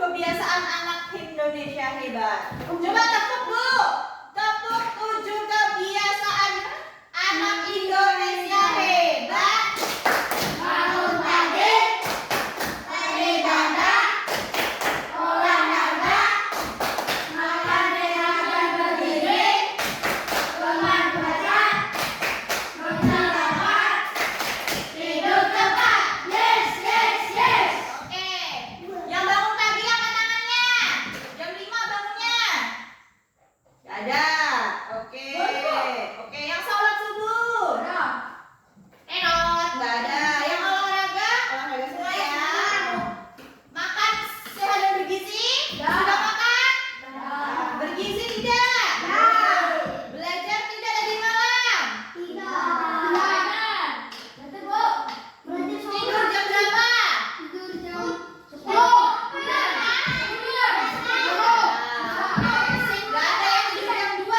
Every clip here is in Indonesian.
Kebiasaan anak Indonesia hebat. Coba tepuk Bu. Tepuk 7 kebiasaan anak Indonesia hebat. Bangun pagi, mandi dandan, olahraga, makan enak dan berdiri, teman baca, bersahabat, tidur cepat. Yes, yes, yes. Oke. Yang bangun pagi angkat tangannya. Jam 5 bangunnya. Gak ada. Oke. Oke, yang sholat subuh. Enot, gak ada. Yang olahraga semua ya. Makan sehat dan bergizi. Sudah makan? Bergizi tidak? Belajar tidak tadi malam? Tidur jam berapa? Gak ada yang tidur jam 2?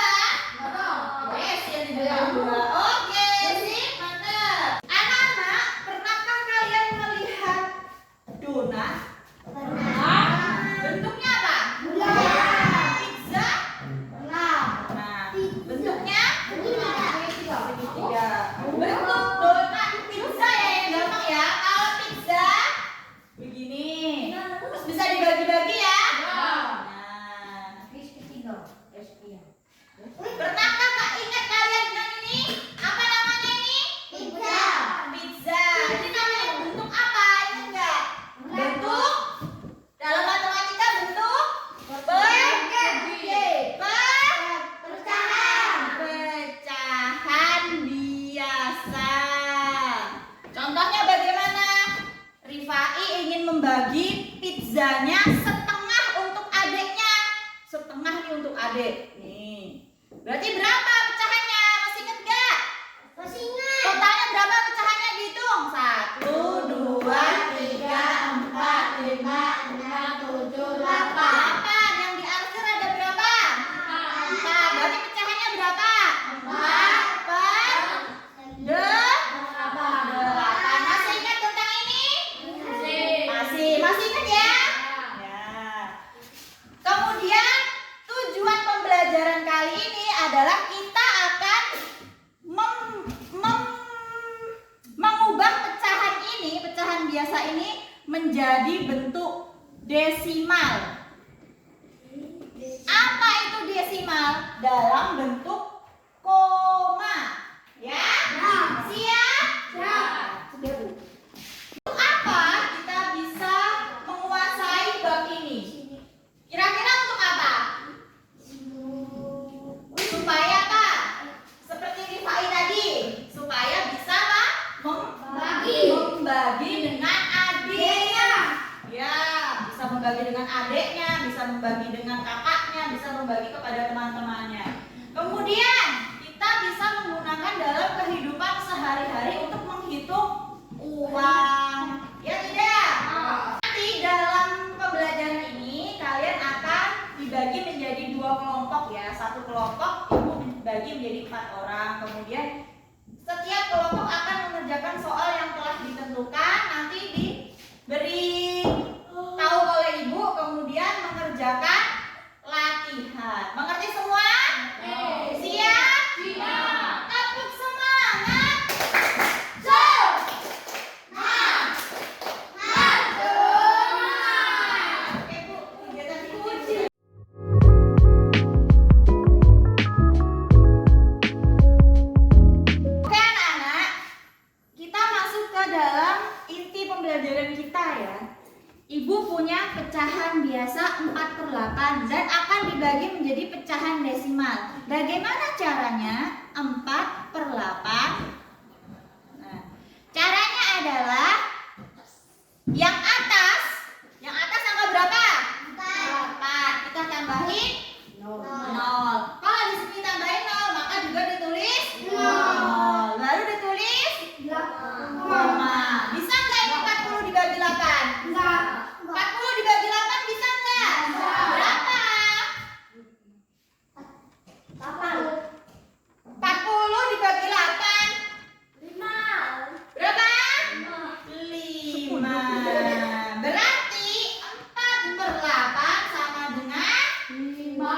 Yes, yang tidur jam 2. Oke, sip, mantap. Anak-anak, pernahkah kalian melihat donat? Bentuknya apa? Pizza? Nah, bentuknya segitiga. Bentuk donat pizza ya yang gampang ya. Kalau pizza begini, terus bisa dibagi-bagi ya. Nah, pernahkah Kak ingat kalian dengan ini? Apa namanya ini? Pizza. Ini namanya bentuk apa? Ingat nggak? Bentuk dalam matematika bentuk pecahan biasa. Contohnya bagaimana? Rifai ingin membagi pizzanya setengah untuk adiknya. Setengah nih untuk adik. Nih. Berarti berapa pecahannya? Masih ingat nggak? Totalnya berapa pecahannya dihitung? 1, 2, 3, 4, 8. Yang diarsir ada berapa? 4. Berarti pecahannya berapa? 4 per 8. Masih ingat tentang ini? Masih ingat ya? Ya. Kemudian tujuan pembelajaran kali ini adalah adalah kita akan mengubah pecahan biasa ini menjadi bentuk desimal. Apa itu desimal? Dalam bentuk koma. Ya? Siap? Sudah, Bu. Untuk apa kita bisa menguasai bab ini? Kira-kira untuk apa? Supaya apa? Seperti Rifai tadi, supaya bisa apa? Membagi dengan adiknya. Ya, bisa membagi dengan adiknya, bisa membagi dengan kakaknya, bisa membagi kepada teman-temannya. Kemudian kita bisa menggunakan dalam kehidupan sehari-hari untuk menghitung uang. Ya tidak? Nanti dalam pembelajaran ini kalian akan dibagi menjadi 2 kelompok ya. Satu kelompok ibu dibagi menjadi 4 orang. Kemudian setiap kelompok akan mengerjakan soal yang telah ditentukan. Nanti diberi tahu oleh ibu, kemudian mengerjakan latihan. Mengerti semua? Siap? Tepuk semangat. Oke Bu, kegiatan ibu. Oke anak-anak, kita masuk ke dalam inti pembelajaran kita ya. Ibu punya pecahan biasa 4/8 dan akan dibagi menjadi pecahan desimal. Bagaimana caranya? 4/8. Nah, caranya adalah yang atas angka berapa? 4. Kita tambahin 0. Kalau di sini tambahin 0, maka juga ditulis 0. Lalu ditulis koma. Bisa nggak ini 40 dibagi 8? 40 dibagi 8 bisa nggak? Berapa? 40 dibagi 8 berapa? 5. Berarti 4/8 sama dengan 5.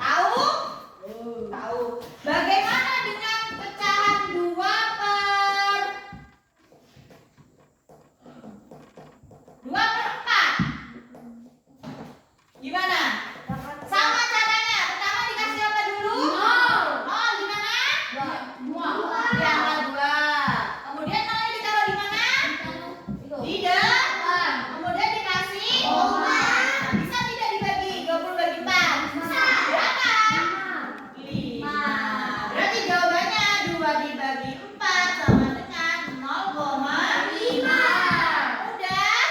Tahu? Tahu. Bagaimana dengan pecahan 2/4? Gimana? Sama caranya. Pertama dikasih apa dulu? 0. Gimana? Di angka 2. Kemudian 0 ditaruh di mana? Di depan. Kemudian dikasih koma. Bisa tidak dibagi? 20 bagi 4. Berapa? 5. Berarti jawabannya 2 dibagi 4 sama dengan 0,5. Udah?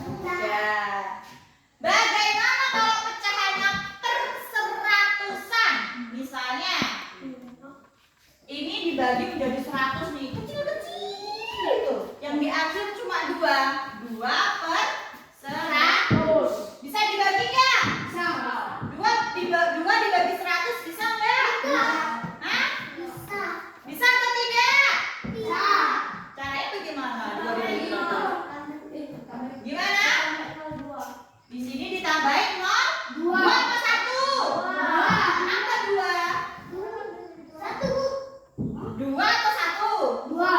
Udah. Bagaimana kalau pecahannya per 100-an? Misalnya ini dibagi menjadi 100 nih, kecil-kecil itu. Yang diambil cuma 2. 2/100. Bisa dibagi nggak? 2 dibagi 100 bisa nggak? Hah? Bisa atau tidak? Caranya bagaimana? 2 dibagi 100. Gimana? Di sini ditambahin 0. 2 apa 1? Apa 2? 2 atau 1? 2.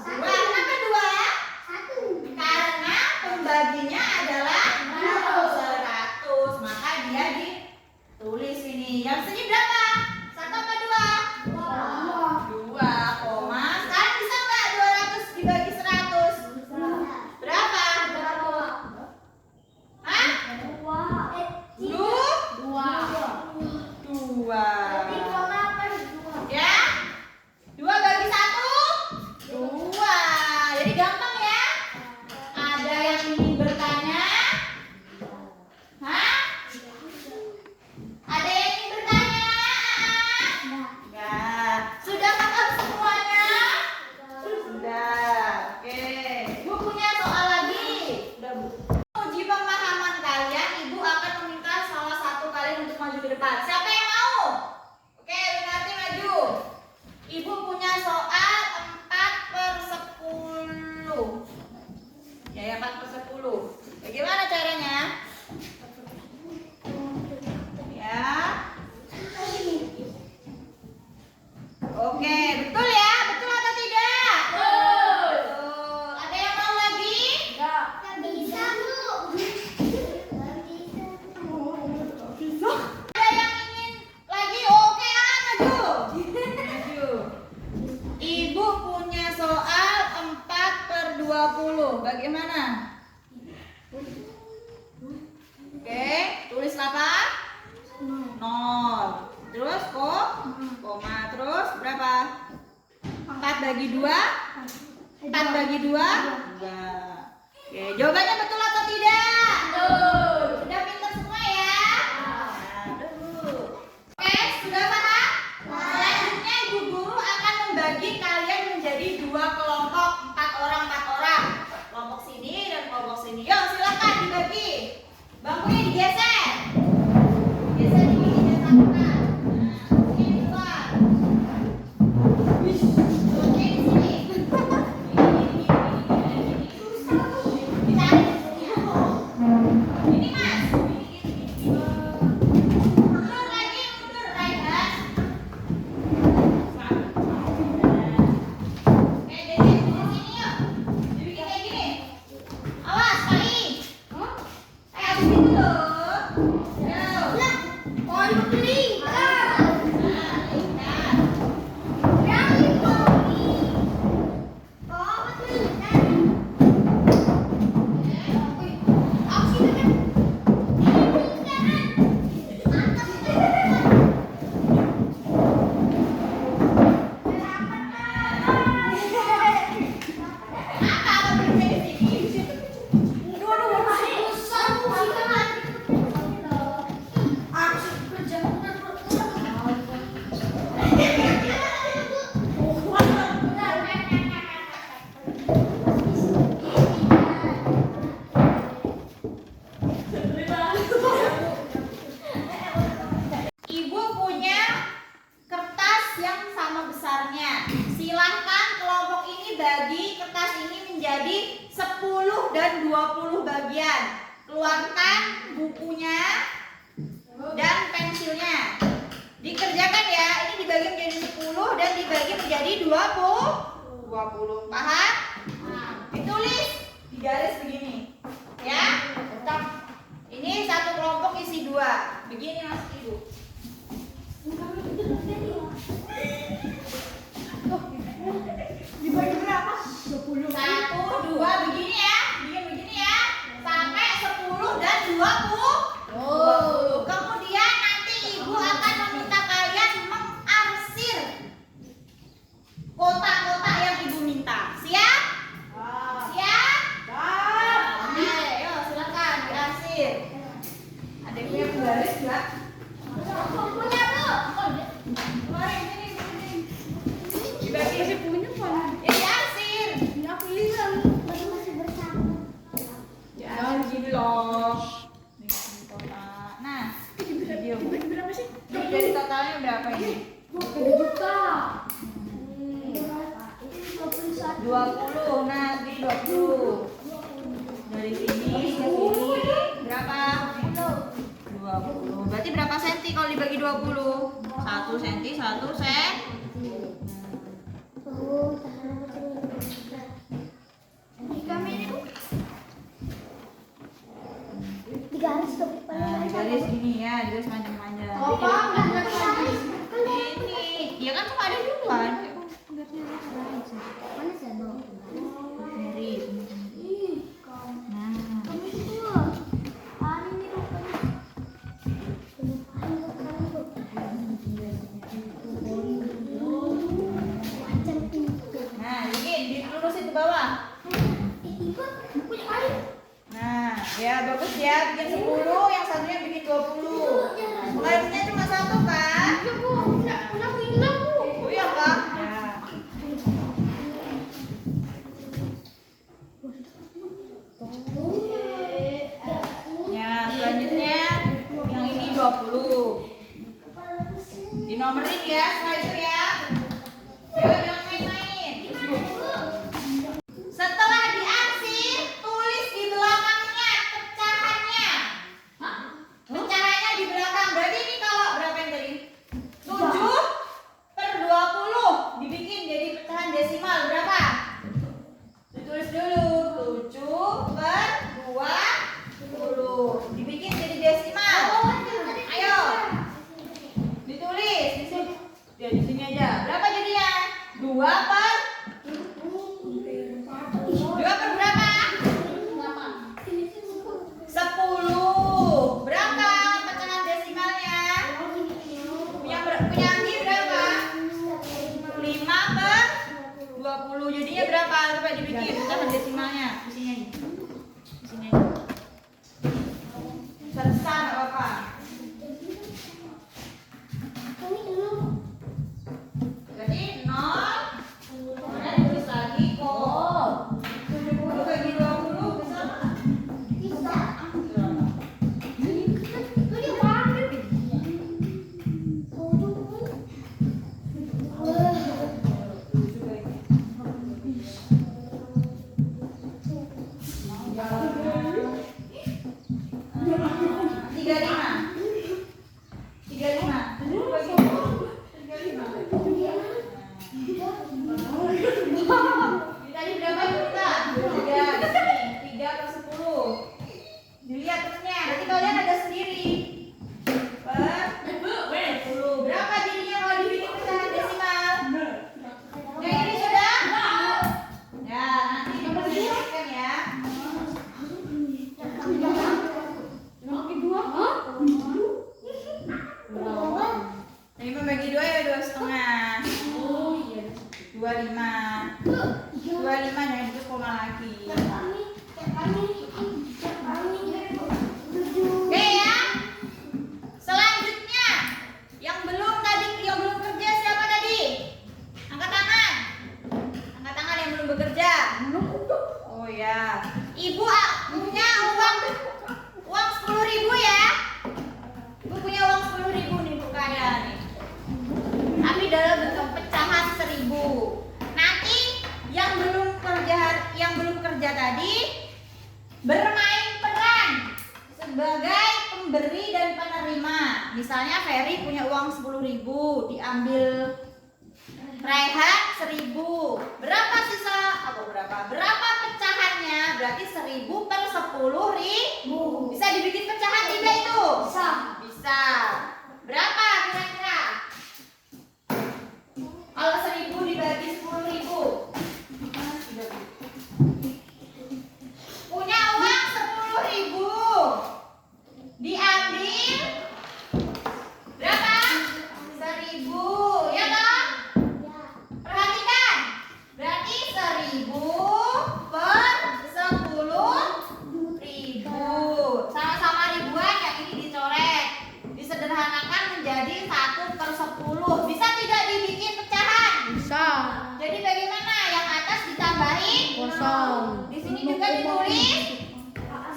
Kenapa 2? Karena pembaginya adalah 100. Maka dia ditulis ini. Yang sini berapa? 1 apa 2? 2, koma. Sekarang bisa nggak 200 dibagi 100? Berapa? Hah? 2. Ya? 2 bagi 1? 2. Jadi gampang ya? Ada yang ingin bertanya? Hah? Ada yang ingin bertanya? Enggak. Sudah paham semuanya? Sudah. Oke. Ibu punya soal lagi? Udah, Bu. Uji pemahaman kalian, Ibu akan meminta salah satu kalian untuk maju ke depan. Siapa yang mau? Oke, nanti maju. Ibu punya soal 4/10. Ya, 4/10. Bagaimana caranya? bagi 2? 4 bagi 2? 2. Oke, jawabannya betul atau tidak? Betul. Sudah pintar semua ya? Nah, dulu. Oke, sudah paham? Selanjutnya ibu guru akan membagi kalian menjadi 2 kelompok, 4 orang. Kelompok sini dan kelompok sini. Yuk, silakan dibagi. Bangkunya digeser. Geser ini disatukan. Nah, ini di luar. Oke, di sini. Ini Mas. Mundur lagi, mundur Raihan. Oke, jadi di sini yuk. Dibikin kayak gini. Awas, Pai. Kayak begitu loh. Yuk. Pohon melingkar. Nah, lingkar. Berani Poppy. Pohon melingkar. Aku sini kan. Mantap. Apa kalau berhenti di sini? Ibu punya kertas yang sama besarnya. Silahkan kelompok ini bagi kertas ini menjadi 10 dan 20 bagian. Keluarkan bukunya dan pensilnya. Dikerjakan ya, ini dibagi menjadi 10 dan dibagi menjadi 20. Paham? Ditulis di garis begini. Ya, tetap. Ini satu kelompok isi 2. Begini Mas Ibu. Dibagi berapa? 1, 10. 2 begini ya. Bikin begini ya. Sampai 10 dan 20. Kemudian nanti Ibu akan meminta kalian mengarsir kotak-kotak yang Ibu minta. Siap? Siap? Oke, yuk silakan diarsir. Ada yang punya penggaris enggak? Punya Bu. Kemarin sini. Dibagi. Masih punya Pak. Ya diarsir. Aku bilang masih bersama. Jangan begini loh. Bikin kotak. Nah, video. Dibagi berapa sih? Jadi totalnya berapa ini? 20 juta. 20. Nah, ini 20. Dari sini ke sini berapa? 20. Berarti berapa senti kalau dibagi 20? 1 senti, 1 sen. Digaris tuh. Nah, garis gini ya, garis panjang-panjang. Ini, dia kan cuma ada 2. Mana sih dong? Garis. Nah, Kamu itu. Ini rupanya. nah, ini dilurusin ke bawah. Nah, ya bagus ya, bikin 10, yang satunya bikin 20. Garisnya cuma 1 kan? Oh iya Kak? Ya. Ya, selanjutnya yang ini 20. Dinomerin ya, setelah itu ya. Yuk, jangan main-main. Setelah diarsir, tulis di belakangnya pecahannya. Pecahannya di belakang. Berarti ini kalau berapa yang tadi? 7/20. Dibikin jadi pecahan desimal berapa? Ditulis dulu. 7/20. Dibikin jadi desimal. Ayo. Ditulis di sini. Ya, di sini. besar nggak apa-apa. Jadi 0, kemudian tulis lagi kok. 70 bagi 20 bisa nggak? Bisa. Tadi berapa itu kita? 3 di sini. 3/10. Dilihat terusnya. Nanti kalian ada sendiri. Per 10. Berapa jadinya kalau dibikin pecahan desimal? Yang ini sudah? Ya, nanti diperhatikan ya. Ini membagi 2 ya 2,5. 25. 25 jangan terus koma lagi. Oke ya. Selanjutnya yang belum kerja siapa tadi? Angkat tangan. Angkat tangan yang belum bekerja. Oh ya. Ibu punya uang 10.000 ya. Ibu punya uang 10.000 nih, Bu, kaya nih. Tapi dalam bentuk pecahan 1.000. Nanti yang belum kerja tadi bermain peran sebagai pemberi dan penerima. Misalnya Ferry punya uang 10.000, diambil Raihan 1.000. Berapa sisa? Berapa pecahannya? Berarti 1.000 per 10.000. Bisa dibikin pecahan tidak itu? Bisa. Berapa kira-kira? Kalau 1.000 dibagi 10.000. Punya uang 10.000. Diambil berapa? 1.000. Ya toh? Perhatikan. Berarti 1.000 per 10.000. Sama-sama ribuan, yang ini dicoret. Disederhanakan menjadi 1/10. Bisa tidak dibikin pecahan? Bisa. Jadi bagaimana? Yang atas ditambahin Kosong. di sini juga ditulis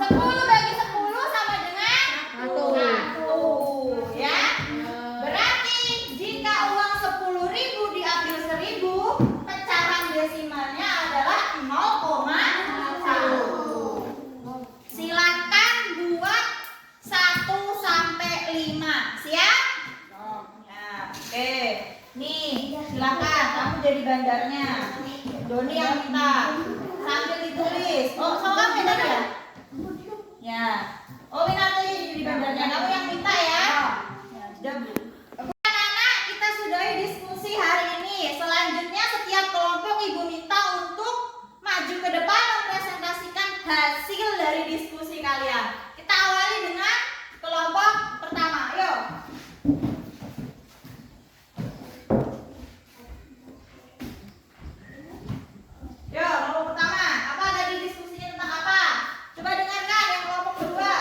10 bagi 10 sama dengan 1 ya. Berarti jika uang 10.000 diambil 1.000, pecahan desimalnya adalah 0,1. Silakan buat 1 sampai 5. Siap? Ya, oke. Nih, silakan kamu jadi bandarnya. Doni yang minta sambil ditulis. Oh, sama kamu yang tadi ya? Ya. Oh, Winarti jadi bandarnya. Kamu yang minta ya? Ya, sudah Bu. Anak-anak, kita sudahi diskusi hari ini. Selanjutnya setiap kelompok Ibu minta untuk maju ke depan mempresentasikan hasil dari diskusi kalian. Kita awali dengan kelompok pertama. Ayo. Yo, kelompok pertama. Apa tadi diskusinya tentang apa? Coba dengarkan yang kelompok kedua.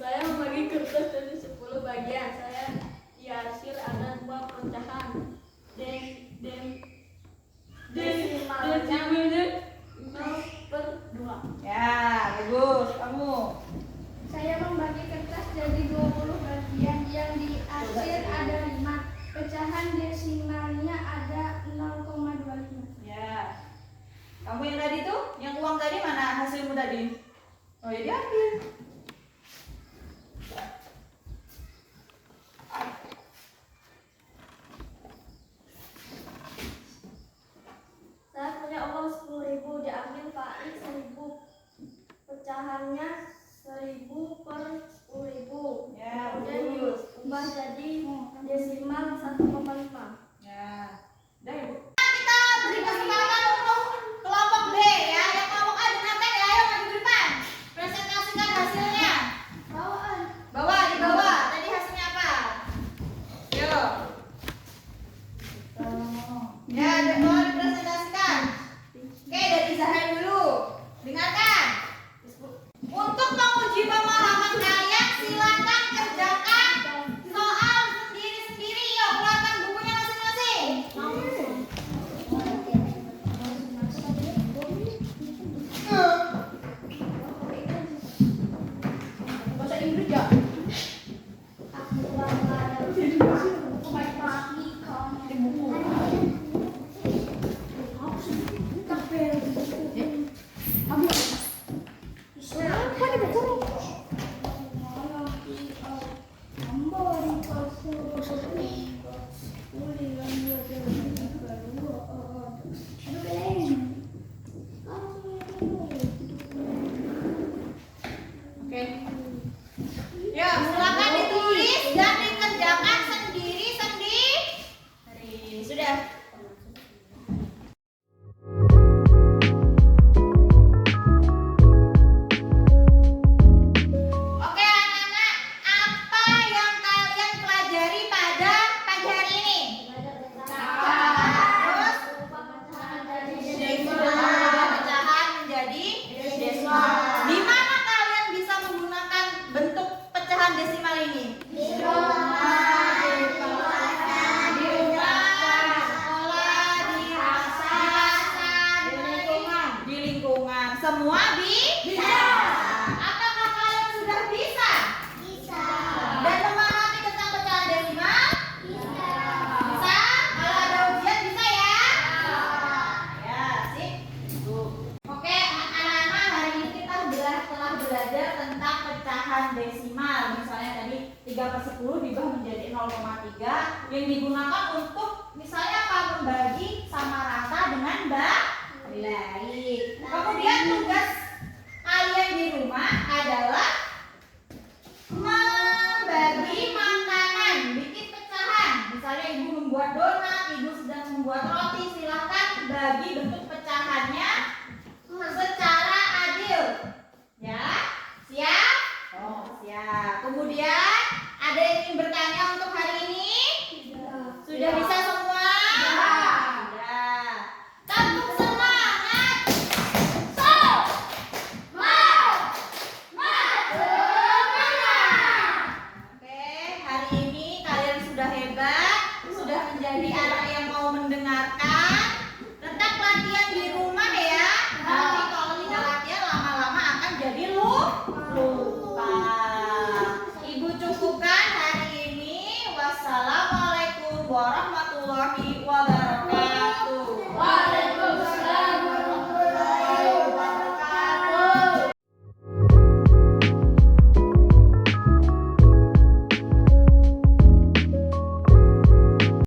Saya membagi kertas dari 10 bagian. Saya di hasil ada 2 pecahan. Desimalnya 0/2. Ya, bagus. Kamu. Saya membagi kertas jadi 20 bagian, yang di akhir ada 5. Pecahan desimalnya ada 0,25. Ya. Kamu yang tadi tuh, yang uang tadi mana hasilmu tadi? Oh, ya diambil. Saya punya uang 10.000, diambil Faiz 1.000. Pecahannya 1.000 per 10.000. Ya, Kemudian bagus. diubah jadi desimal 1,5. Ya. Udah ya, Bu. Kita beri kesempatan untuk kelompok B ya. Yang kelompok A dengarkan ya, ayo maju ke depan. Presentasikan hasilnya. Bawa di bawah. Tadi hasilnya apa? Yo. Ya, mau dipresentasikan. Oke, dari Zahra dulu. Dengarkan. Untuk menguji pemahaman kalian, silakan desimal ini? Di rumah, di kelas, Di rumah, di sekolah, di pasar, di lingkungan. Semua bisa. Apakah kalian sudah bisa? Bisa. Dan memahami tentang pecahan desimal? Bisa. Bisa? Kalau ada ujian bisa ya? Ya, sip. Tuh. Oke, anak-anak, hari ini kita telah belajar tentang pecahan desimal. Misalnya tadi 3/10 diubah menjadi 0,3 yang digunakan untuk misalnya apa? Membagi sama rata dengan baik. Kemudian tugas kalian di rumah adalah membagi makanan, bikin pecahan. Misalnya ibu membuat donat, ibu sedang membuat roti, silahkan bagi bentuk pecahannya secara adil. Ya, siap? Oh, siap. Kemudian ada yang ingin bertanya untuk hari ini? Sudah bisa semua? Sudah. Tepuk semangat. Oke, hari ini kalian sudah hebat, sudah menjadi anak yang mau mendengarkan. Tetap latihan di rumah ya. Nanti kalau tidak latihan lama-lama akan jadi lupa. Ibu cukupkan hari ini. Wassalamualaikum warahmatullahi wabarakatuh.